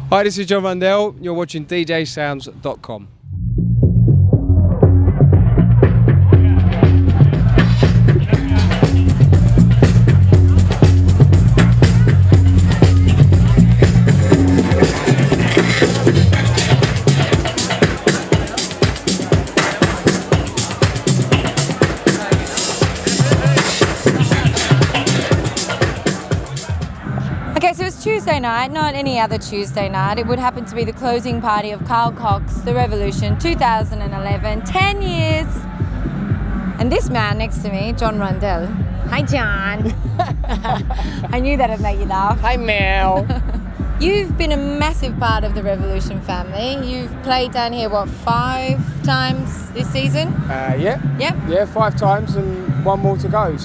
Hi, this is Jon Rundell. You're watching DJsounds.com. Okay, so it's Tuesday night, not any other Tuesday night. It would happen to be the closing party of Carl Cox, The Revolution, 2011, 10 years. And this man next to me, Jon Rundell. Hi, Jon. I knew that'd make you laugh. Hi, Mel. You've been a massive part of the Revolution family. You've played down here, what, 5 times this season? Yeah. Yep. Yeah, 5 times and 1 more to go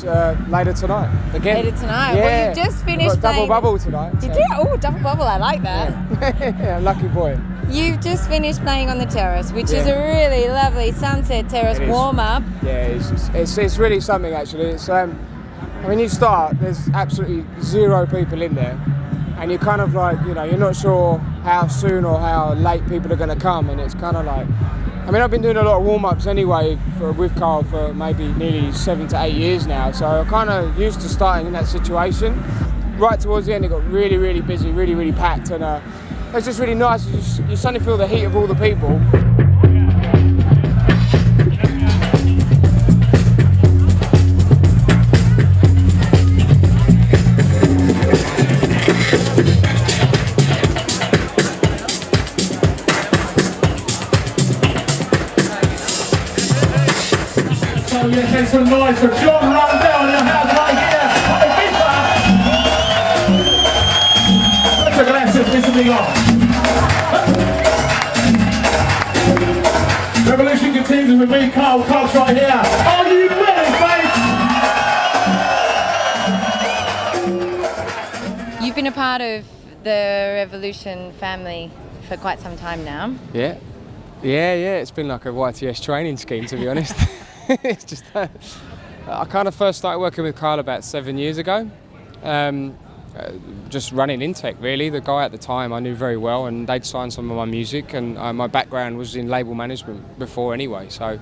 later tonight. Again. Later tonight. Yeah. Well, you've just finished double playing... bubble tonight. You did? Oh, double bubble, I like that. Yeah, lucky boy. You've just finished playing on the terrace, which is a really lovely sunset terrace warm-up. Yeah, it's really something actually. It's when you start, there's absolutely 0 people in there, and you're kind of like, you know, you're not sure how soon or how late people are going to come, and it's kind of like, I mean, I've been doing a lot of warm-ups anyway with Carl for maybe nearly 7 to 8 years now, so I'm kind of used to starting in that situation. Right towards the end, it got really, really busy, really, really packed, and it's just really nice. You suddenly feel the heat of all the people. So let's make some noise for Jon Rundell in the house right here. Put your glasses, listening on. Revolution continues with me, Carl Cox, right here. Are you ready, folks? You've been a part of the Revolution family for quite some time now. Yeah. It's been like a YTS training scheme, to be honest. It's just I kind of first started working with Carl about 7 years ago. Just running Intec, really. The guy at the time I knew very well, and they'd signed some of my music, and my background was in label management before anyway. So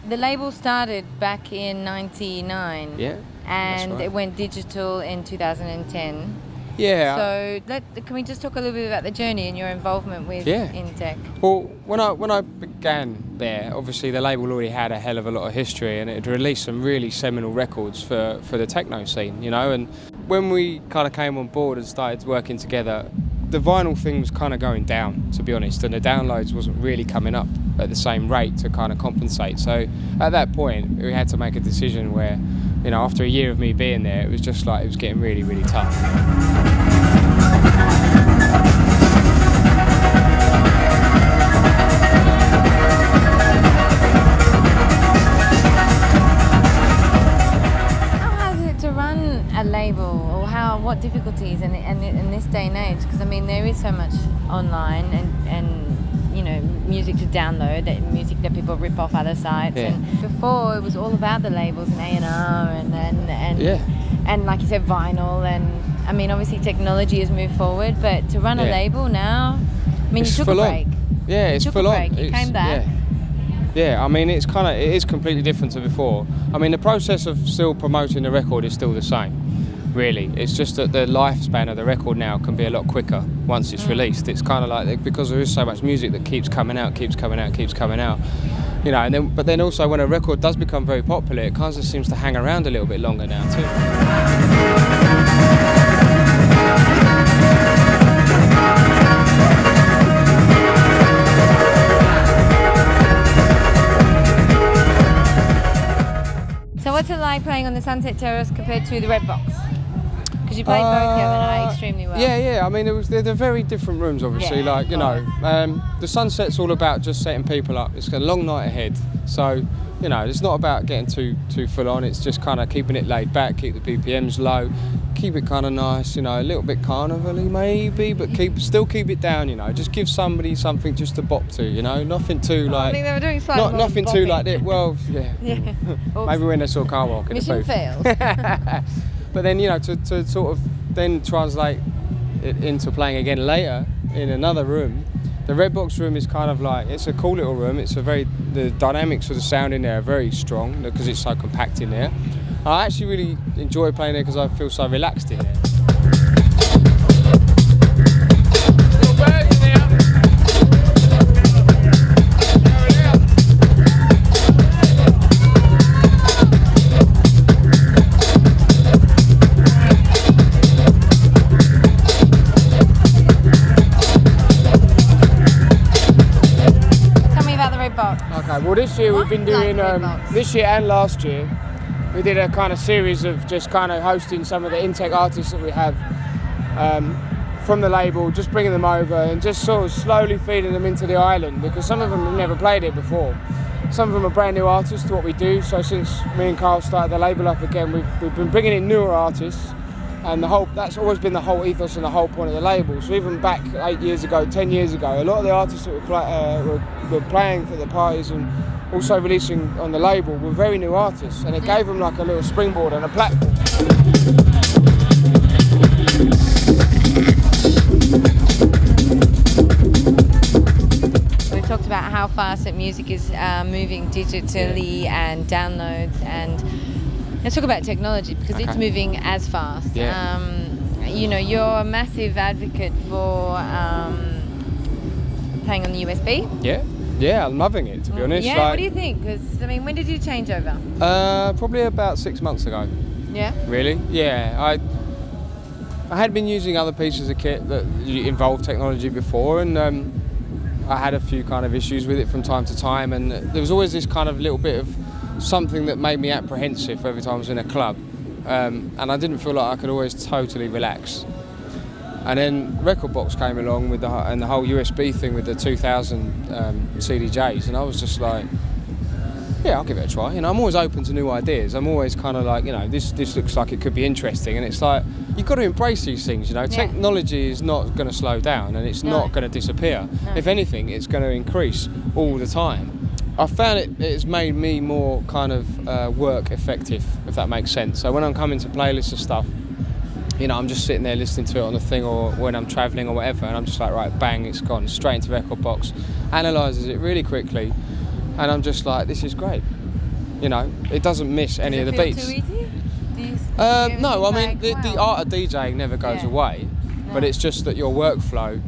the label started back in '99. Yeah. And right. It went digital in 2010. Yeah. So can we just talk a little bit about the journey and your involvement with Intec? Well, when I began there, obviously the label already had a hell of a lot of history, and it had released some really seminal records for the techno scene, you know. And when we kind of came on board and started working together, the vinyl thing was kind of going down, to be honest, and the downloads wasn't really coming up at the same rate to kind of compensate. So at that point, we had to make a decision where, you know, after a year of me being there, it was just like it was getting really, really tough. A label, or what difficulties in this day and age? Because I mean, there is so much online and you know, music to download, music that people rip off other sites. Yeah. And before it was all about the labels and A&R and like you said, vinyl. And I mean, obviously technology has moved forward, but to run a label now, I mean, it's you took a break. Yeah, it's full on. You came back. Yeah, I mean, it is completely different to before. I mean, the process of still promoting the record is still the same, really. It's just that the lifespan of the record now can be a lot quicker once it's released. It's kind of like, because there is so much music that keeps coming out, you know. But then also when a record does become very popular, it kind of seems to hang around a little bit longer now too. So what's it like playing on the Sunset Terrace compared to the Red Box? Because you played both the other night extremely well. Yeah. I mean, they're very different rooms, obviously. Yeah, like, you know, the Sunset's all about just setting people up. It's a long night ahead, so you know, it's not about getting too full on. It's just kind of keeping it laid back, keep the BPMs low, keep it kind of nice, you know, a little bit carnival-y maybe, but still keep it down, you know. Just give somebody something just to bop to, you know. Nothing too like. I think they were doing slightly nothing too like that. Well, yeah. Yeah. Maybe when they saw Carl walk in the booth. Mission failed. But then, you know, to sort of then translate it into playing again later, in another room. The rekordbox room is kind of like, it's a cool little room. The dynamics of the sound in there are very strong because it's so compact in there. I actually really enjoy playing there because I feel so relaxed in there. Okay, well this year we've been doing, this year and last year, we did a kind of series of just kind of hosting some of the Intec artists that we have from the label, just bringing them over and just sort of slowly feeding them into the island, because some of them have never played it before. Some of them are brand new artists to what we do, so since me and Carl started the label up again, we've been bringing in newer artists, and that's always been the whole ethos and the whole point of the label. So even back 8 years ago, 10 years ago, a lot of the artists that were playing for the parties and also releasing on the label were very new artists, and it gave them like a little springboard and a platform. We talked about how fast that music is moving digitally and downloads, and let's talk about technology because it's moving as fast. Yeah. You know, you're a massive advocate for playing on the USB. Yeah, I'm loving it, to be honest. Yeah, like, what do you think? Because, I mean, when did you change over? Probably about 6 months ago. Yeah? Really? Yeah. I had been using other pieces of kit that involved technology before, and I had a few kind of issues with it from time to time, and there was always this kind of little bit of something that made me apprehensive every time I was in a club, and I didn't feel like I could always totally relax. And then rekordbox came along with the whole USB thing with the 2000 CDJs, and I was just like, yeah, I'll give it a try. You know, I'm always open to new ideas. I'm always kind of like, you know, this looks like it could be interesting, and it's like, you've got to embrace these things, you know. Yeah. Technology is not going to slow down, and it's not going to disappear. No. If anything, it's going to increase all the time. I found it's made me more kind of work effective, if that makes sense. So when I'm coming to playlists and stuff, you know, I'm just sitting there listening to it on the thing, or when I'm travelling or whatever, and I'm just like, right, bang, it's gone straight into rekordbox, analyses it really quickly, and I'm just like, this is great. You know, it doesn't miss any of the beats. Too easy? No, I mean, the art of DJing never goes away, but it's just that your workflow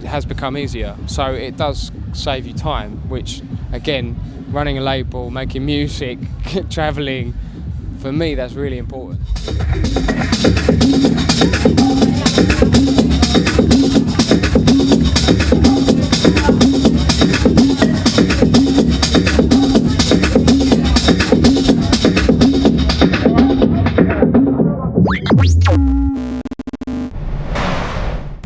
has become easier. So it does save you time, which, again, running a label, making music, travelling, for me, that's really important.